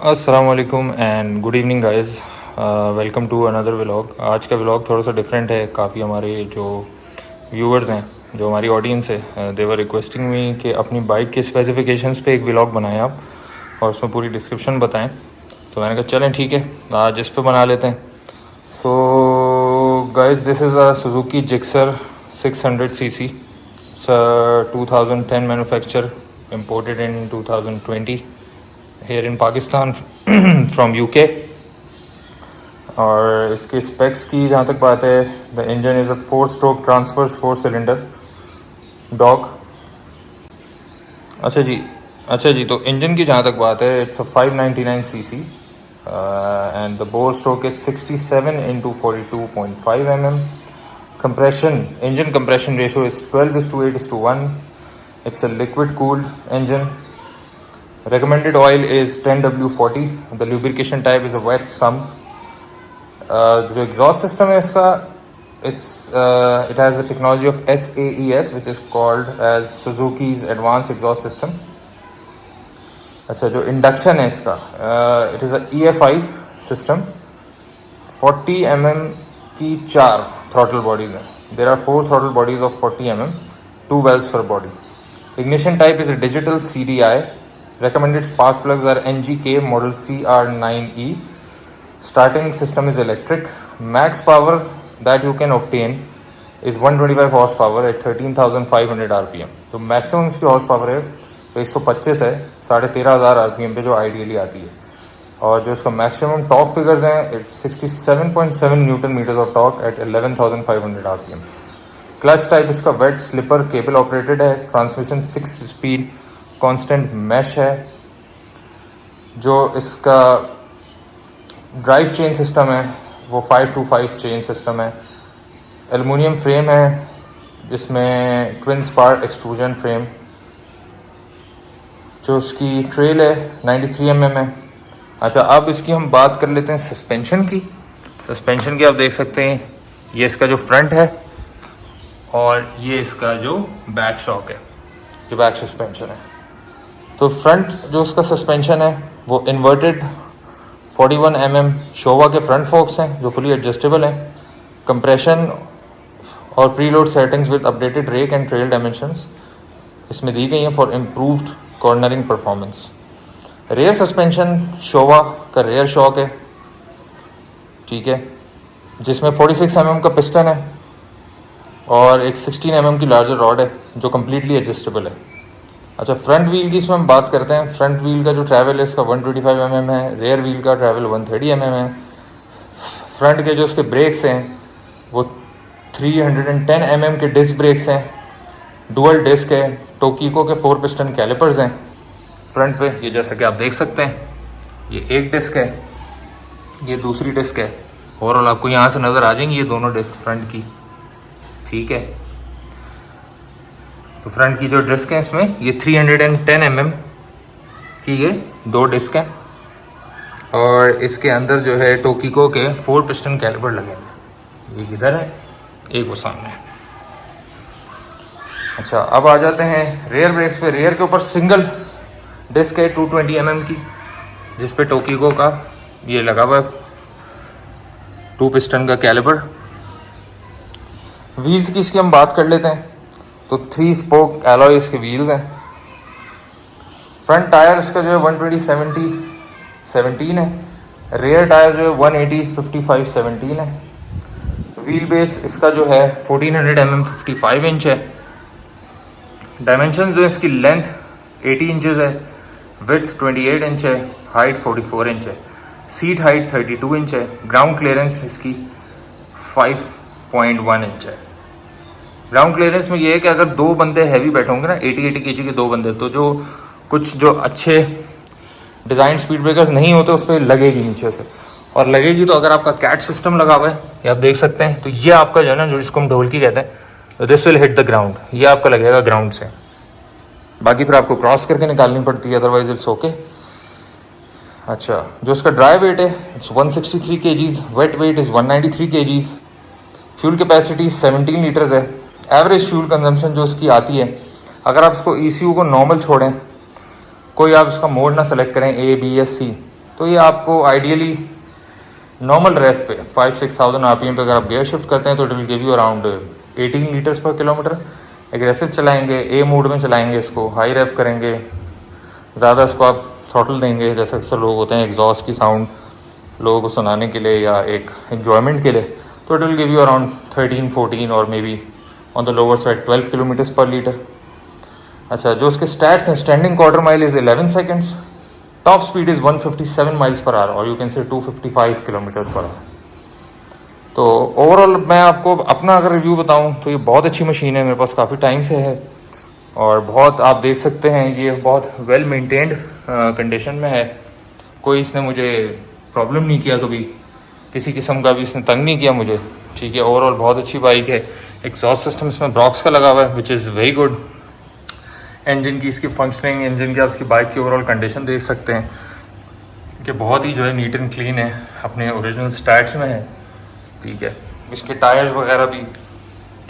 अस्सलाम वालेकुम and good evening guys. Welcome to another vlog. आज का व्लॉग थोड़ा सा डिफरेंट है। काफ़ी हमारे जो व्यूअर्स हैं, जो हमारी ऑडियंस है, दे वर रिक्वेस्टिंग मी कि अपनी बाइक के स्पेसिफिकेशंस पे एक व्लॉग बनाएं आप और उसमें पूरी डिस्क्रिप्शन बताएं। तो मैंने कहा चलें ठीक है, आज इस पे बना लेते हैं। So guys, this is a Suzuki Gixxer 600 cc, 2010 manufacture, imported in 2020 here in Pakistan from UK। और इसके स्पेक्स की जहाँ तक बात है, the engine is a 4-stroke transverse 4-cylinder dog. अच्छा जी, तो इंजन की जहाँ तक बात है, it's a 599 cc and the bore stroke is 67 × 42.5 mm। compression, engine compression ratio is 12:8:1। it's a liquid cooled engine। recommended oil is 10W40। the lubrication type is a wet sump। जो exhaust system है इसका, it has the technology of SAES which is called as Suzuki's Advanced Exhaust System। अच्छा, जो induction है इसका, it is a EFI system। 40 mm की 4 throttle bodies हैं। there are 4 throttle bodies of 40 mm, 2 valves per body। ignition type is a digital CDI। recommended spark plugs are NGK model CR9E। starting system is electric। max power that you can obtain is 125 horsepower at 13,500 RPM। तो maximum इसकी horse power है 125 है 13,500 RPM पे, जो ideally आती है। और जो इसका मैक्सिमम टॉर्क फिगर्स हैं, it's 67.7 newton meters of torque at 11,500 RPM। Clutch type इसका वेट स्लिपर केबल ऑपरेटेड है। ट्रांसमिशन 6 स्पीड कांस्टेंट मैश है। जो इसका ड्राइव चेन सिस्टम है वो 5-to-5 चेन सिस्टम है। एलुमिनियम फ्रेम है जिसमें ट्विन स्पार्क एक्सट्रूजन फ्रेम। जो उसकी ट्रेल है 93 mm है। अच्छा, अब इसकी हम बात कर लेते हैं सस्पेंशन की। सस्पेंशन की आप देख सकते हैं, ये इसका जो फ्रंट है और ये इसका जो बैक शॉक है, जो बैक सस्पेंशन है। तो फ्रंट जो उसका सस्पेंशन है वो इन्वर्टेड 41 mm शोवा के फ्रंट फोक्स हैं जो फुली एडजस्टेबल हैं। कंप्रेशन और preload settings with updated rake and trail dimensions इसमें दी गई हैं for improved cornering performance. Rear suspension Showa का रेयर शॉक है, ठीक है, जिसमें 46 mm का पिस्टन है और एक 16 mm की लार्जर रॉड है जो कम्प्लीटली एडजस्टेबल है। अच्छा, फ्रंट व्हील की इसमें हम बात करते हैं। फ्रंट व्हील का जो ट्रैवल है इसका 125 mm है। रेयर व्हील का ट्रैवल 130 mm है। फ्रंट के जो उसके ब्रेक्स हैं वो 310 mm के डिस्क ब्रेक्स हैं। डुअल डिस्क है। टोकीको के 4 पिस्टन कैलिपर्स हैं फ्रंट पे, ये जैसा कि आप देख सकते हैं। ये एक डिस्क है, ये दूसरी डिस्क है। ओवरऑल आपको यहाँ से नज़र आ जाएंगी ये दोनों डिस्क फ्रंट की, ठीक है। तो फ्रंट की जो डिस्क है इसमें ये 310 mm की ये 2 डिस्क हैं और इसके अंदर जो है टोकीको के 4 पिस्टन कैलिपर लगे हैं। एक इधर है, एक वो सामने है। अच्छा, अब आ जाते हैं रेयर ब्रेक्स पे। रेयर के ऊपर सिंगल डिस्क है 220 mm की, जिस पे टोकीको का ये लगा हुआ है 2 पिस्टन का कैलिपर। व्हील्स की इसकी हम बात कर लेते हैं। तो 3 स्पोक एलॉय इसके व्हील्स हैं। फ्रंट टायर इसका जो है 120/70/17 है। रेयर टायर जो है 180/55/17 है। व्हील बेस इसका जो है 1400 mm 55 इंच है। डायमेंशन जो है इसकी लेंथ 80 इंचेस है, विड्थ 28 इंच है, हाइट 44 इंच है, सीट हाइट 32 इंच है। ग्राउंड क्लियरेंस इसकी 5.1 इंच है। ग्राउंड क्लियरेंस में ये है कि अगर 2 बंदे हैवी बैठे होंगे ना, 80 kg के 2 बंदे, तो जो कुछ जो अच्छे डिज़ाइन स्पीड ब्रेकर्स नहीं होते उस पर लगेगी नीचे से, और लगेगी तो अगर आपका कैट सिस्टम लगा हुआ है, ये आप देख सकते हैं, तो ये आपका जो है ना, जो जिसको हम ढोलकी कहते हैं, this will hit the ground, ये आपका लगेगा ग्राउंड से। बाकी फिर आपको क्रॉस करके निकालनी पड़ती है, अदरवाइज इट्स ओके। अच्छा, जो इसका ड्राई वेट है it's 163 kgs, wet weight is 193 kgs। Fuel capacity 17 litres है। एवरेज फ्यूल कंजम्पशन जो इसकी आती है, अगर आप इसको ECU को नॉर्मल छोड़ें, कोई आप इसका मोड ना सेलेक्ट करें A, B या C, तो ये आपको आइडियली नॉर्मल रेफ पे 5-6,000 RPM पे अगर आप गियर शिफ्ट करते हैं तो it will give you around 18 litres पर किलोमीटर। एग्रेसिव चलाएंगे, ए मोड में चलाएंगे इसको, हाई रेफ करेंगे, ज़्यादा इसको आप थ्रॉटल देंगे, जैसे अक्सर लोग होते हैं एग्जॉस्ट की साउंड लोगों को सुनाने के लिए या एक एन्जॉयमेंट के लिए, तो it will give you around 13-14 और may be on the lower side 12 kilometres पर लीटर। अच्छा, जो उसके स्टैट्स हैं, standing quarter mile is 11 seconds, top speed is 157 miles per hour और you can say 255 kilometres per hour. तो overall मैं आपको अपना अगर रिव्यू बताऊं तो ये बहुत अच्छी मशीन है, मेरे पास काफ़ी टाइम से है और बहुत आप देख सकते हैं ये बहुत वेल मेंटेन्ड कंडीशन में है। कोई इसने मुझे प्रॉब्लम नहीं किया, कभी किसी किस्म का भी इसने तंग नहीं किया मुझे। ठीक है, ओवरऑल बहुत अच्छी बाइक है। एग्जॉस्ट सिस्टम इसमें ब्रॉक्स का लगा हुआ है which is very good. Engine की इसकी फंक्शनिंग, इंजन की उसकी बाइक की ओवरऑल कंडीशन देख सकते हैं कि बहुत ही जो है नीट एंड क्लीन है, अपने ओरिजिनल स्टैट्स में है। ठीक है, इसके टायर्स वगैरह भी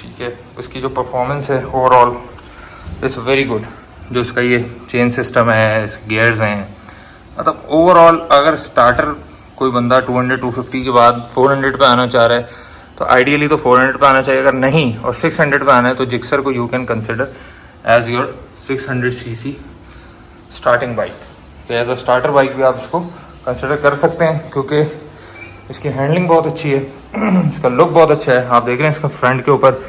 ठीक है, उसकी जो परफॉर्मेंस है ओवरऑल इज़ वेरी गुड। जो इसका ये चेन सिस्टम है, गियर्स हैं, मतलब ओवरऑल अगर स्टार्टर कोई बंदा 200-250 के बाद 400 पे आना चाह रहा है तो आइडियली तो 400 पे आना चाहिए। अगर नहीं और 600 पे आना है तो जिक्सर को you can consider as your 600 cc starting bike. तो एज अ स्टार्टर बाइक भी आप इसको कंसिडर कर सकते हैं क्योंकि इसकी हैंडलिंग बहुत अच्छी है, इसका लुक बहुत अच्छा है। आप देख रहे हैं इसका फ्रंट के ऊपर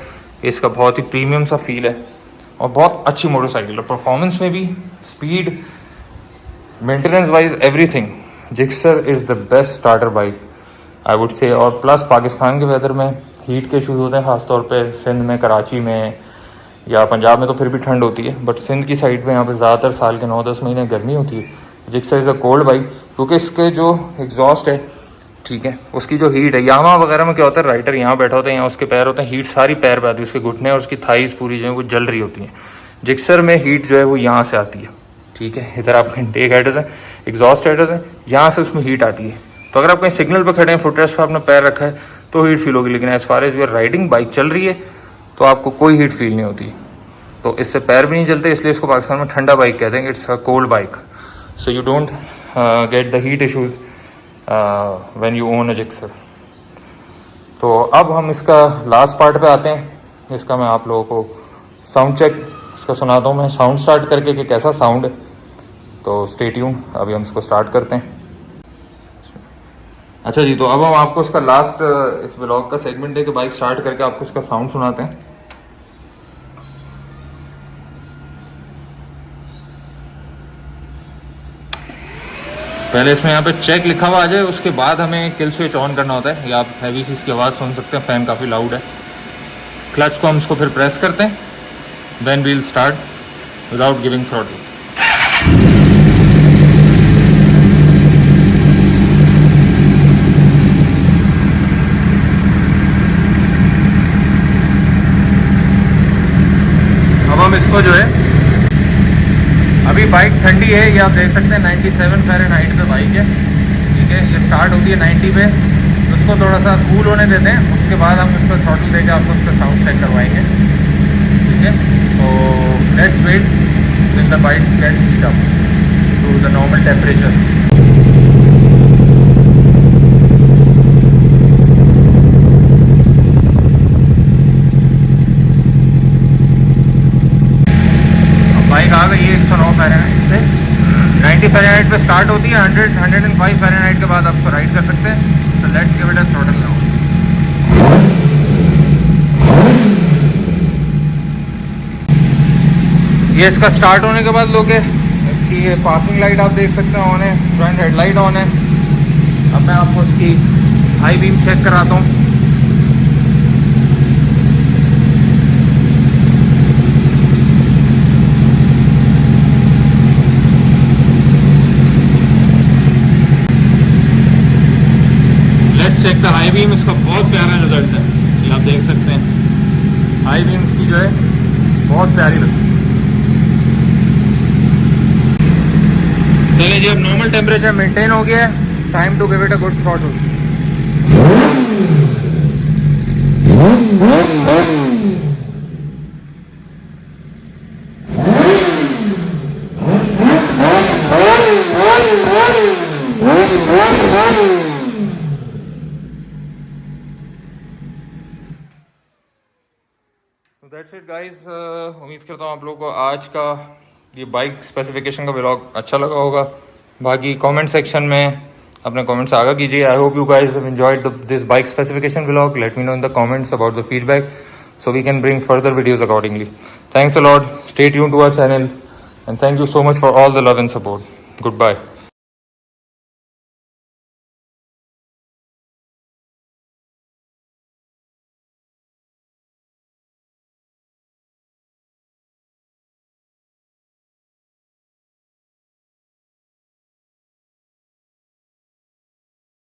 इसका बहुत ही प्रीमियम सा फील है और बहुत अच्छी मोटरसाइकिल है। परफॉर्मेंस में भी, speed, maintenance wise, everything Gixxer is the best starter bike I would say. और प्लस पाकिस्तान के वेदर में हीट के इशूज़ होते हैं, ख़ासतौर पे सिंध में, कराची में या पंजाब में तो फिर भी ठंड होती है, बट सिंध की साइड पे यहाँ पे ज़्यादातर साल के 9-10 महीने गर्मी होती है। Gixxer is a cold bike क्योंकि इसके जो एग्जॉस्ट है, ठीक है, उसकी जो हीट है, यामा वगैरह में क्या होता है, राइडर यहाँ बैठा होता है, यहाँ उसके पैर होते हैं, हीट सारी पैर पे आती है, उसके घुटने और उसकी थाइस पूरी जो है वो जल रही होती हैं। जिक्सर में हीट जो है वो यहाँ से आती है। ठीक है, इधर आपके टेक हेडर्स हैं, एग्जॉस्ट हेडर्स हैं, यहाँ से उसमें हीट आती है। तो अगर आप कहीं सिग्नल पर खड़े हैं, फुटरेस्ट पर आपने पैर रखा है तो हीट फील होगी, लेकिन as far as your riding, bike चल रही है तो आपको कोई हीट फील नहीं होती। तो इससे पैर भी नहीं जलते, इसलिए इसको पाकिस्तान में ठंडा बाइक कहते हैं। It's a cold bike, so you don't get the heat issues when you own a Gixxer. तो अब हम इसका लास्ट पार्ट पे आते हैं। इसका मैं आप लोगों को साउंड चेक इसका सुनाता हूँ, मैं साउंड स्टार्ट करके कि कैसा साउंड है। तो स्टे ट्यून, अभी हम इसको स्टार्ट करते हैं। अच्छा जी, तो अब हम आपको इसका लास्ट इस ब्लॉग का सेगमेंट है कि बाइक स्टार्ट करके आपको इसका साउंड सुनाते हैं। पहले इसमें यहाँ पे चेक लिखा हुआ आ जाए, उसके बाद हमें किल स्विच ऑन करना होता है। या आप हैवी सी इसकी आवाज़ सुन सकते हैं, फ़ैन काफ़ी लाउड है। क्लच को हम इसको फिर प्रेस करते हैं, then wheel start without giving throttle. अब हम इसको जो है, अभी बाइक ठंडी है, ये आप देख सकते हैं 97 फ़ारेनहाइट पे बाइक है। ठीक है, ये स्टार्ट होती है 90 पे, तो उसको थोड़ा सा कूल होने देते हैं, उसके बाद हम इसको थ्रॉटल देकर आपको उसका साउंड चेक करवाएंगे। ठीक है, तो let's wait with the bike gets heat up to the normal temperature. Bike आ गई है 109 फ़ारेनहाइट से, 90 फ़ारेनहाइट पे स्टार्ट होती है, 105 फ़ारेनहाइट के बाद आप इसको राइड कर सकते हैं। तो let's give it a throttle now. ये इसका स्टार्ट होने के बाद लोग इसकी ये पार्किंग लाइट आप देख सकते हैं ऑन है, फ्रंट हेडलाइट ऑन है। अब मैं आपको इसकी हाई बीम चेक कराता हूँ। चेक द हाई बीम, इसका बहुत प्यारा रिजल्ट है, ये आप देख सकते हैं। हाई बीम इसकी जो है बहुत प्यारी लगती है। चलिए जी, अब नॉर्मल टेम्परेचर मेंटेन हो गया है, time to give it a good throttle. That's it guys, उम्मीद करता हूँ आप लोगों को आज का ये बाइक स्पेसिफिकेशन का व्लॉग अच्छा लगा होगा। बाकी कमेंट सेक्शन में अपने कमेंट्स आगा कीजिए। I hope you guys have enjoyed this bike specification vlog. Let me know in the comments about the feedback so we can bring further videos accordingly. Thanks a lot. Stay tuned to our channel and thank you so much for all the love and support. Goodbye.